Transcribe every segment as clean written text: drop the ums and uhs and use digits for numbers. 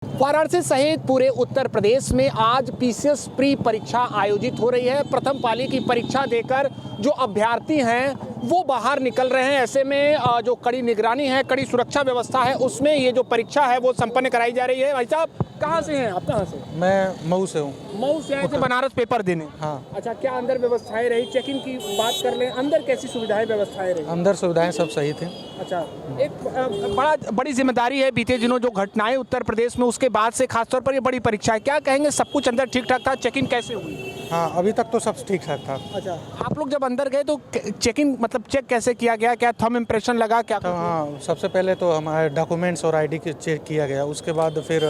वाराणसी सहित पूरे उत्तर प्रदेश में आज पीसीएस प्री परीक्षा आयोजित हो रही है। प्रथम पाली की परीक्षा देकर जो अभ्यर्थी हैं वो बाहर निकल रहे हैं। ऐसे में जो कड़ी निगरानी है, कड़ी सुरक्षा व्यवस्था है, उसमें ये जो परीक्षा है वो संपन्न कराई जा रही है। भाई साहब कहाँ से हैं आप? कहाँ से? मैं मऊ से हूँ। मऊ से आए थे बनारस पेपर देने? हाँ। अच्छा, क्या अंदर व्यवस्थाएं रही? चेकिंग की बात कर लें, अंदर कैसी सुविधाएं व्यवस्थाएं रही? अंदर सुविधाएं सब सही थी। अच्छा, एक बड़ी जिम्मेदारी है बीते दिनों जो घटनाएं उत्तर प्रदेश में, उसके बाद से खासतौर पर ये बड़ी परीक्षा है। क्या कहेंगे, सब कुछ अंदर ठीक ठाक था? चेकिंग कैसे हुई? हाँ, अभी तक तो सब ठीक ठाक था। अच्छा, आप लोग जब अंदर गए तो चेकिंग मतलब चेक कैसे किया गया? क्या थंब इम्प्रेशन लगा? क्या तो हाँ, सबसे पहले तो हमारे डॉक्यूमेंट्स और आईडी चेक किया गया। उसके बाद फिर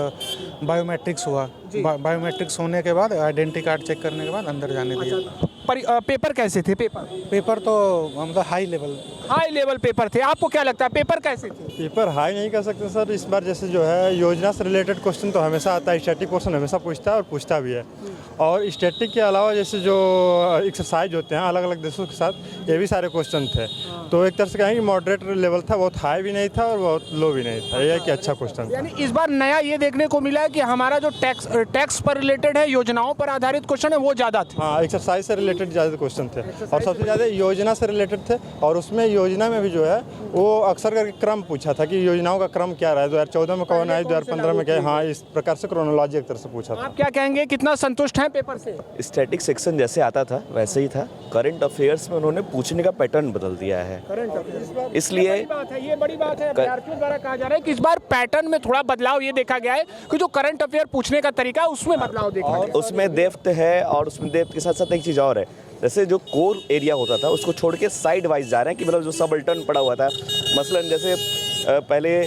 बायोमेट्रिक्स हुआ। बायोमेट्रिक्स होने के बाद आइडेंटिटी कार्ड चेक करने के बाद अंदर जाने दिया। पेपर कैसे थे? पेपर तो मतलब हाई लेवल पेपर थे। आपको क्या लगता है पेपर कैसे थे? पेपर हाई नहीं कर सकते सर। इस बार जैसे जो है योजना से रिलेटेड क्वेश्चन तो हमेशा आता है, स्टैटिक क्वेश्चन हमेशा पूछता है और पूछता भी है। और स्टैटिक के अलावा जैसे जो एक्सरसाइज होते हैं अलग अलग देशों के साथ, ये भी सारे क्वेश्चन थे। तो एक तरह से कहें कि मॉडरेट लेवल था, बहुत हाई भी नहीं था और बहुत लो भी नहीं था। ये कि अच्छा क्वेश्चन था। यानी इस बार नया ये देखने को मिला है कि हमारा जो टैक्स पर रिलेटेड है, योजनाओं पर आधारित क्वेश्चन है, वो ज़्यादा थे। हाँ, एक्सरसाइज से रिलेटेड ज़्यादा क्वेश्चन थे और सबसे ज़्यादा योजना से रिलेटेड थे। और उसमें योजना में भी जो है वो अक्सर करके क्रम पूछा था कि योजनाओं का क्रम क्या रहा है, 2014 में कौन आई, 2015 में क्या। हाँ, इस प्रकार से क्रोनोलॉजी एक तरह से पूछा था। आप क्या कहेंगे, कितना संतुष्ट हैं पेपर से? स्टैटिक सेक्शन जैसे आता था वैसे ही था। करंट अफेयर्स में उन्होंने पूछने का पैटर्न बदल दिया है, इसलिए ये बड़ी बात है। अभ्यर्थियों द्वारा कहा जा रहा है कि इस बार पैटर्न में थोड़ा बदलाव ये देखा गया है कि जो करंट अफेयर पूछने का तरीका है उसमें बदलाव देखा गया है। उसमें डेप्थ है और उसमें डेप्थ के साथ साथ एक चीज़ और है। जैसे जो कोर एरिया होता था उसको छोड़ के साइड वाइज जा रहे हैं कि मतलब जो सबअल्टर्न पड़ा हुआ था। मसलन जैसे पहले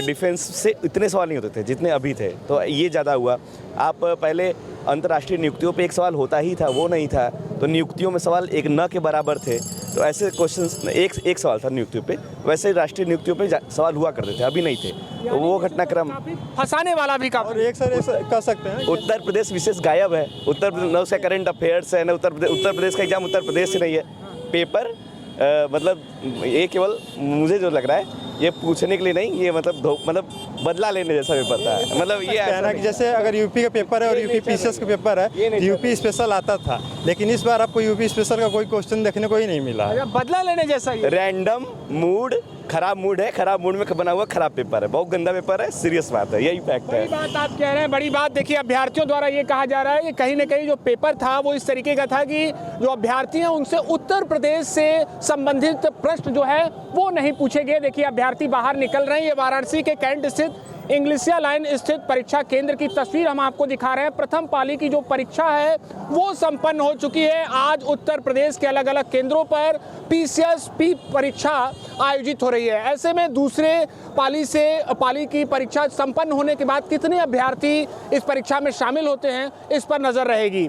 डिफेंस से इतने सवाल नहीं होते थे जितने अभी थे, तो ये ज़्यादा हुआ। आप पहले अंतर्राष्ट्रीय नियुक्तियों पे एक सवाल होता ही था, वो नहीं था, तो नियुक्तियों में सवाल एक न के बराबर थे। तो ऐसे क्वेश्चंस एक सवाल था नियुक्तियों पे, वैसे राष्ट्रीय नियुक्तियों पे सवाल हुआ करते थे, अभी नहीं थे। तो वो घटनाक्रम फंसाने वाला भी का और एक सर ऐसा कह सकते हैं उत्तर प्रदेश विशेष गायब है। उत्तर प्रदेश न उसका करंट अफेयर्स है, न उत्तर प्रदेश का एग्जाम उत्तर प्रदेश से नहीं है। पेपर मतलब ये केवल मुझे जो लग रहा है ये पूछने के लिए नहीं, ये मतलब बदला लेने जैसा पेपर था। मतलब ये कहना कि जैसे अगर यूपी का पेपर है और यूपी पीसीएस का पेपर है तो यूपी स्पेशल आता था, लेकिन इस बार आपको यूपी स्पेशल का कोई क्वेश्चन देखने को ही नहीं मिला। बदला लेने जैसा ही रैंडम मूड, खराब मूड है, खराब मूड में बना हुआ खराब पेपर है, बहुत गंदा पेपर है। सीरियस बात है, यही फैक्ट है। बड़ी बात आप कह रहे हैं, बड़ी बात। देखिए, अभ्यर्थियों द्वारा ये कहा जा रहा है कि कहीं ना कहीं जो पेपर था वो इस तरीके का था कि जो अभ्यर्थी हैं उनसे उत्तर प्रदेश से संबंधित प्रश्न जो है वो नहीं पूछे गए। देखिए, अभ्यर्थी बाहर निकल रहे हैं। ये वाराणसी के कैंट स्थित इंग्लिशिया लाइन स्थित परीक्षा केंद्र की तस्वीर हम आपको दिखा रहे हैं। प्रथम पाली की जो परीक्षा है वो संपन्न हो चुकी है। आज उत्तर प्रदेश के अलग अलग केंद्रों पर पीसीएस प्री परीक्षा आयोजित हो रही है। ऐसे में दूसरे पाली की परीक्षा संपन्न होने के बाद कितने अभ्यर्थी इस परीक्षा में शामिल होते हैं, इस पर नजर रहेगी।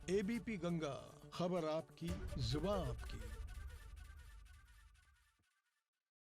एबीपी गंगा, खबर आपकी, जुबान आपकी।